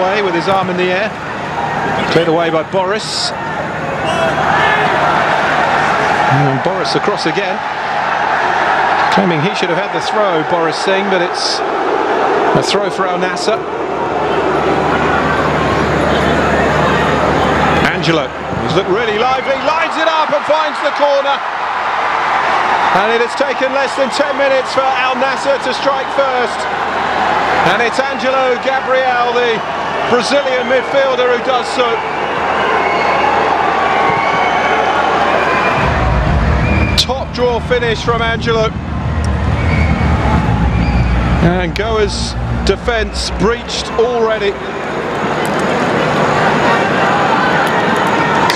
away with his arm in the air. Cleared away by Boris. And Boris across again. Claiming he should have had the throw, Boris Singh, but it's a throw for Al Nassr. Angelo, he's looked really lively, lines it up and finds the corner. And it has taken less than 10 minutes for Al Nassr to strike first. And it's Angelo Gabriel, the Brazilian midfielder, who does so. Top draw finish from Angelo. And Goa's defence breached already.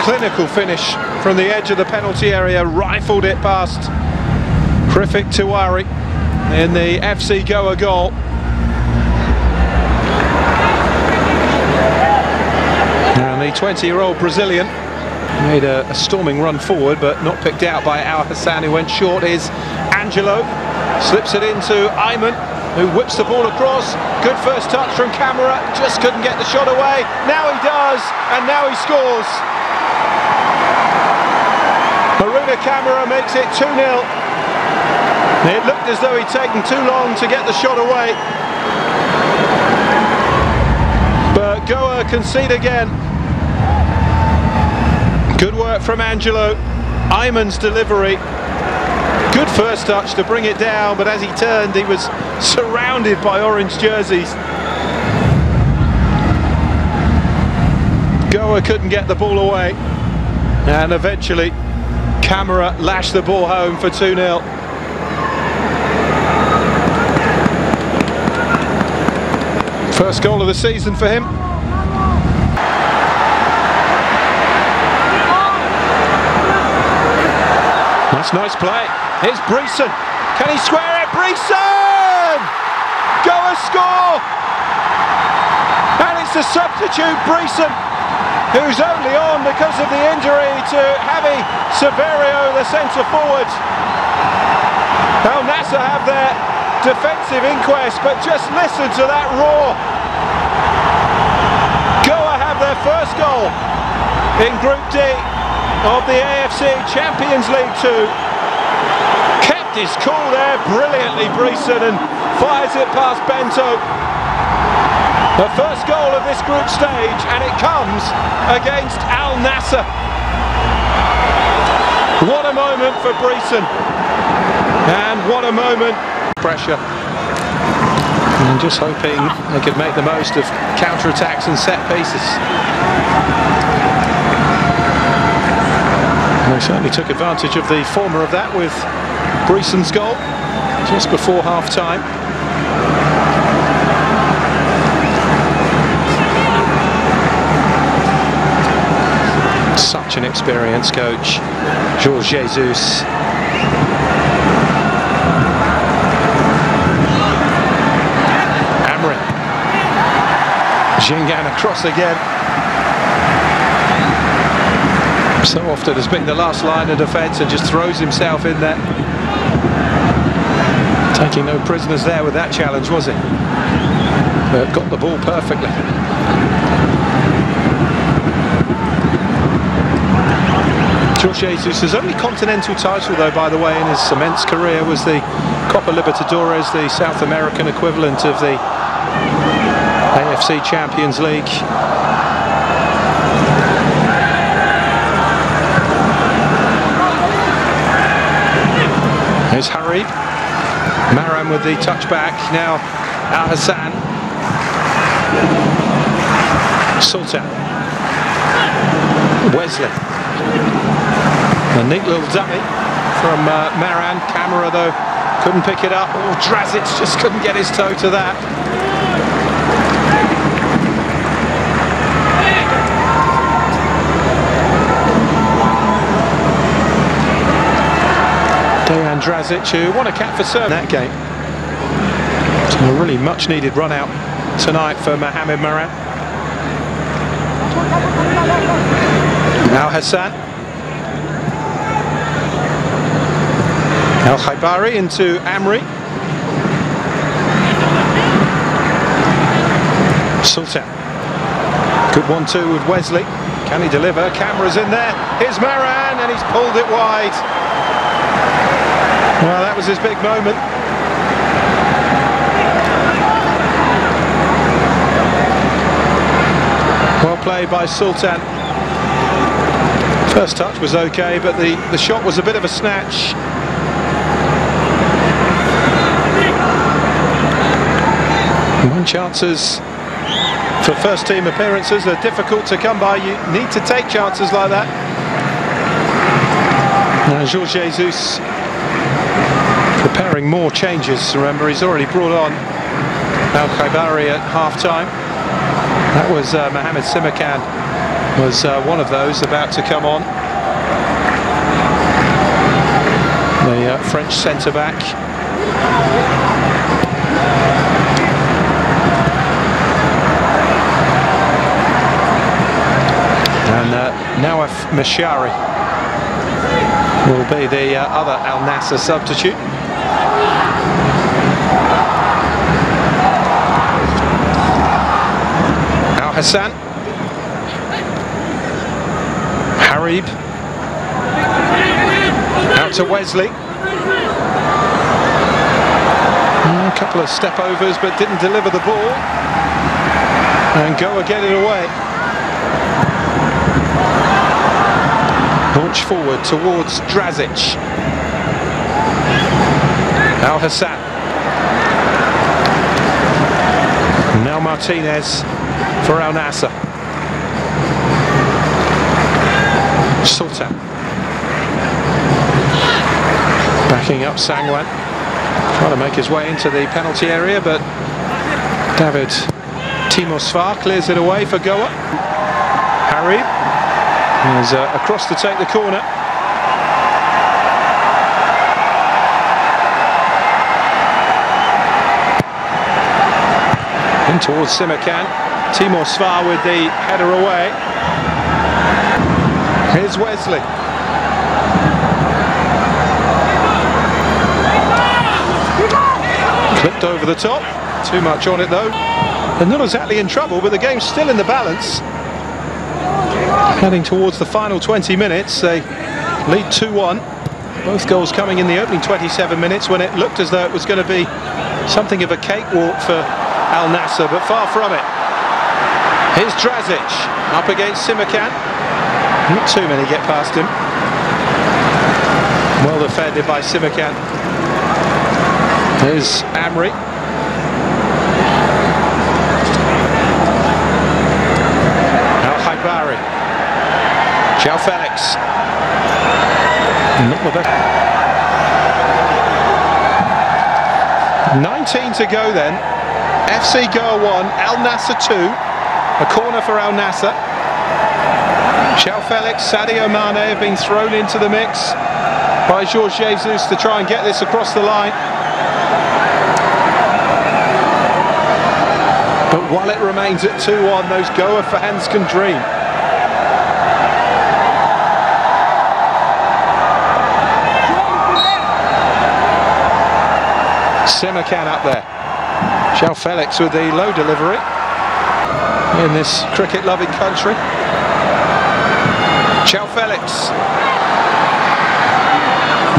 Clinical finish from the edge of the penalty area, rifled it past Krifik Tiwari in the FC Goa goal. And the 20-year-old Brazilian made a storming run forward, but not picked out by Al Hassan, who went short. Is Angelo, slips it into Ayman, who whips the ball across. Good first touch from Camara, just couldn't get the shot away. Now he does, and now he scores. Haruna Camara makes it 2-0. It looked as though he'd taken too long to get the shot away. But Goa concede again. Good work from Angelo. Ayman's delivery. Good first touch to bring it down, but as he turned, he was surrounded by orange jerseys. Goa couldn't get the ball away, and eventually Camara lashed the ball home for 2-0. First goal of the season for him. That's nice play. Here's Breeson. Can he square it? Breeson! Goa score! And it's the substitute Breeson, who's only on because of the injury to Javi Severio, the centre forward. Al Nassr have their defensive inquest, but just listen to that roar. Goa have their first goal in Group D of the AFC Champions League 2. Kept his cool there brilliantly, Breeson, and fires it past Bento. The first goal of this group stage, and it comes against Al Nassr. What a moment for Breeson, and what a moment. Pressure, and just hoping they could make the most of counter-attacks and set pieces. They certainly took advantage of the former of that with Breeson's goal just before half-time. Such an experienced coach, Jorge Jesus. Amrin. Gingan across again. So often has been the last line of defence and just throws himself in there. Taking no prisoners there with that challenge, was it? But got the ball perfectly. Jorge Jesus' only continental title, though, by the way, in his immense career was the Copa Libertadores, the South American equivalent of the AFC Champions League. Here's Harib. Maran with the touchback. Now Al Hassan. Sultan. Wesley. A neat little dummy from Maran. Camara, though, couldn't pick it up. Oh, Drazic just couldn't get his toe to that. Dejan Drazic, who won a cap for Serbia in that game. So a really much needed run out tonight for Mohamed Maran. Now Hassan. Al Khaibari into Amri. Sultan. Good 1-2 with Wesley. Can he deliver? Camera's in there. Here's Maran, and he's pulled it wide. Well, that was his big moment. Well played by Sultan. First touch was okay, but the shot was a bit of a snatch. One chances for first team appearances are difficult to come by. You need to take chances like that. Now Jorge Jesus preparing more changes. Remember, he's already brought on Al Khaibari at half-time. That was Mohamed Simakan was one of those about to come on. The French centre-back. And Nawaf Meshari will be the other Al Nassr substitute. Al Hassan, Harib, out to Wesley. A couple of step overs, but didn't deliver the ball. And Goa get it away. Launch forward towards Drazic. Al Hassan. Now Martinez for Al Nassr. Sultan. Backing up Sangwan. Trying to make his way into the penalty area, but David Timosvar clears it away for Goa. Harib is across to take the corner. In towards Simakan. Timosvar with the header away. Here's Wesley. Clipped over the top. Too much on it though. They're not exactly in trouble, but the game's still in the balance. Heading towards the final 20 minutes, they lead 2-1. Both goals coming in the opening 27 minutes when it looked as though it was going to be something of a cakewalk for Al Nassr, but far from it. Here's Drazic up against Simakan. Not too many get past him. Well defended by Simakan. Here's Amri. Al Khaibari. João Felix. Not the best. 19 to go then. FC Goa 1, Al Nassr 2. A corner for Al Nassr. João Felix, Sadio Mane have been thrown into the mix by Jorge Jesus to try and get this across the line. But while it remains at 2-1, those Goa fans can dream. Simakan up there. João Felix with the low delivery in this cricket-loving country. João Felix.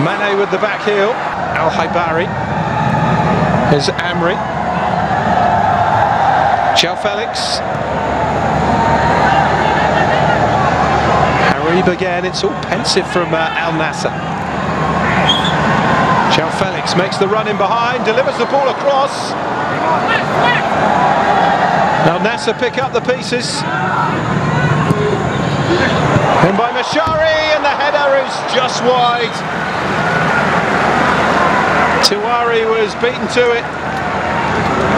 Mane with the back heel. Al Khaibari. Here's Amri. João Felix. Harib again. It's all pensive from Al Nassr. João Felix makes the run in behind, delivers the ball across. Al Nassr pick up the pieces. In by Meshari, and the header is just wide. Tiwari was beaten to it.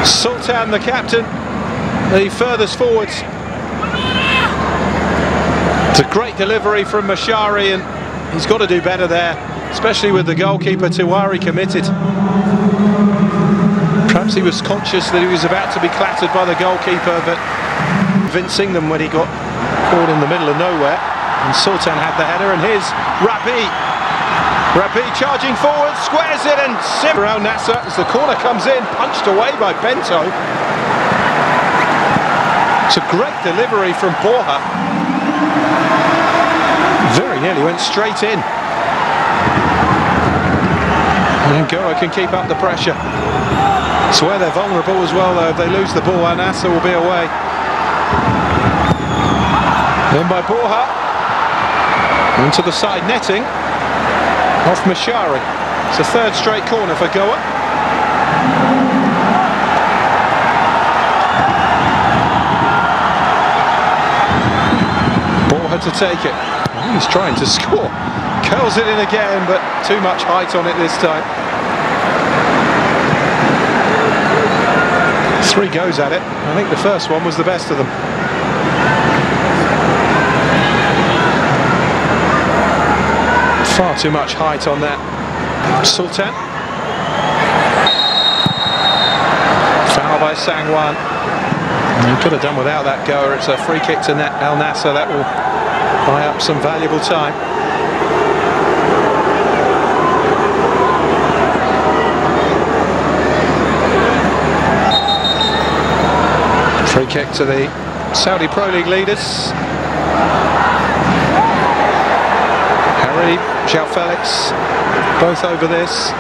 Sultan, the captain, the furthest forwards. It's a great delivery from Meshari, and he's got to do better there, especially with the goalkeeper Tiwari committed. Perhaps he was conscious that he was about to be clattered by the goalkeeper, but convincing them when he got caught in the middle of nowhere. And Sultan had the header, and here's Rabi. Rabi charging forward, squares it, and Al Nassr as the corner comes in, punched away by Bento. It's a great delivery from Borja. Very nearly went straight in. And Goa can keep up the pressure. It's where they're vulnerable as well, though. If they lose the ball, Al Nassr will be away. Then by Borja. Into the side netting. Off Mashari. It's a third straight corner for Goa. Borja to take it. He's trying to score. Curls it in again, but too much height on it this time. 3 goes at it. I think the first one was the best of them. Far too much height on that. Sultan. Foul by Sangwan. He could have done without that goer. It's a free kick to Al Nassr. That will buy up some valuable time. Free kick to the Saudi Pro League leaders. Harry, João Felix, both over this.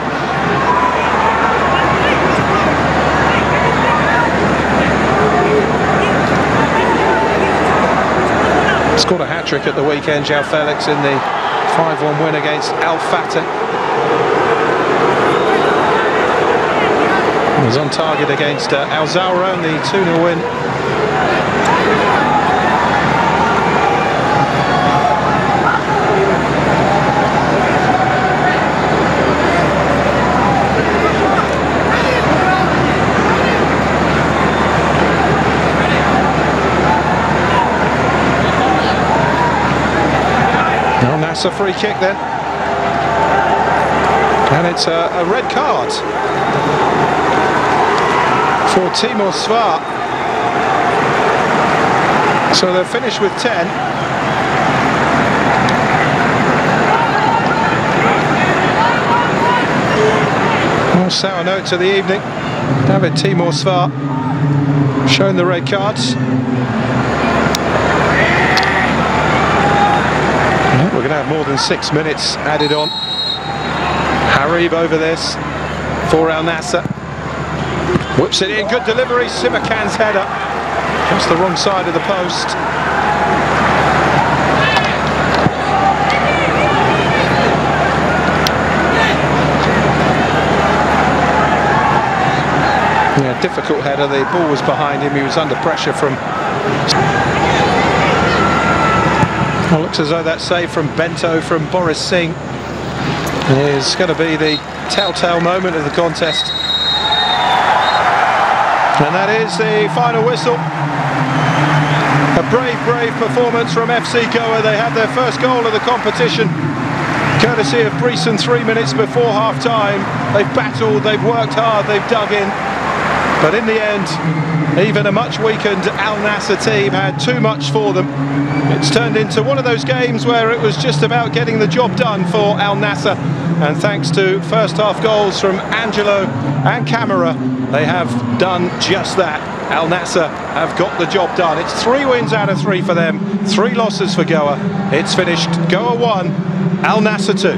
Scored a hat-trick at the weekend, João Felix, in the 5-1 win against Al Fatah. He was on target against Al Zawra in the 2-0 win. Al Nassr free kick then. And it's a red card for Timur Svart. So they're finished with 10. More sour note to the evening. David Timur Svart shown the red cards. We're going to have more than 6 minutes added on. Harib over this for Al Nassr. Whips it in, good delivery, Simakan's header. Just the wrong side of the post. Yeah, difficult header, the ball was behind him, he was under pressure from... Well, looks as though that save from Bento from Boris Singh is going to be the telltale moment of the contest. And that is the final whistle. A brave performance from FC Goa. They had their first goal of the competition, courtesy of Breeson 3 minutes before half-time. They've battled, they've worked hard, they've dug in. But in the end, even a much weakened Al Nassr team had too much for them. It's turned into one of those games where it was just about getting the job done for Al Nassr. And thanks to first half goals from Angelo and Camara, they have done just that. Al Nassr have got the job done. It's 3 wins out of 3 for them, 3 losses for Goa. It's finished Goa 1, Al Nassr 2.